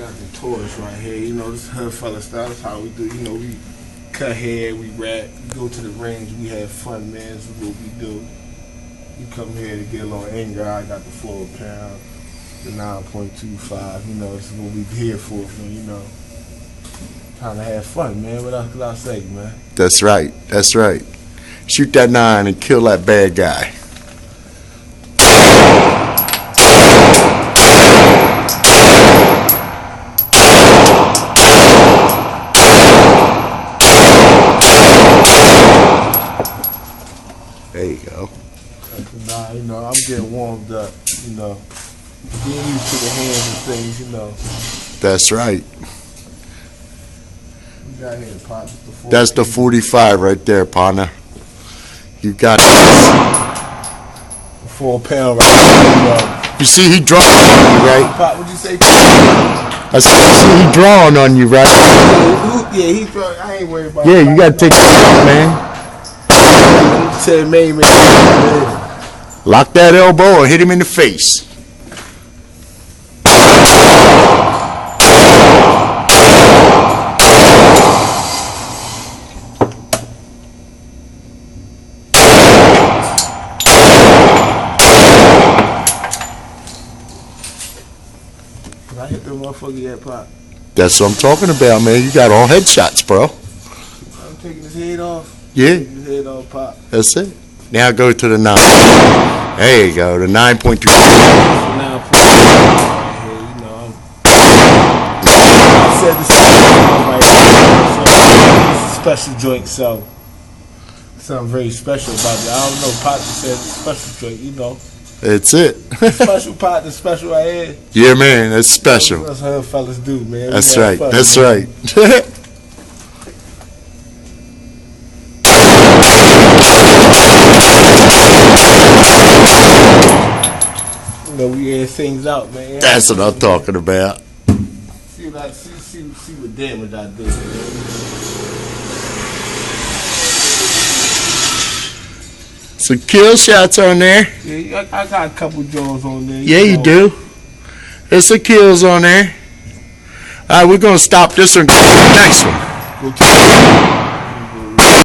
got the toys right here. You know, this is Hood Fella style. That's how we do. You know, we cut hair, we rap, we go to the range, we have fun, man. This is what we do. You come here to get a little anger. I got the 4 pound, the 9.25. You know, this is what we here for, man. You know, trying to have fun, man. What else could I say, man? That's right. That's right. Shoot that 9 and kill that bad guy. There you go. Nah, you know, I'm getting warmed up, you know. Getting used to the hands and things, you know. That's right. We got here, Pop. That's the 45 right there, partner. You got this. 4 pound right there, you see he drawing on you, right? Pop, what'd you say? I see he drawing on you, right? Yeah, he drawing. I ain't worried about Yeah, you gotta take it out, man. Said, man. Lock that elbow or hit him in the face. I hit the motherfucker yet, Pop. That's what I'm talking about, man. You got all headshots, bro. I'm taking his head off. Yeah. Taking his head off, Pop. That's it. Now go to the 9. There you go, the 9.2. So now, Pop, right here, you know, I said this is right here. So, it's a special joint, so something very special about it. I don't know, Pop just said it's a special joint, you know. That's it. Special Pop, the special right here. Yeah, man, that's special. That's how fellas do, man. That's right. Fun, That's man. right. You know, we air things out, man. That's what I'm talking about. See what damage I did, man. Some kill shots on there. Yeah, I got a couple jaws on there. Yeah, you do. There's some kills on there. All right, we're going to stop this one and go to the next one. Go to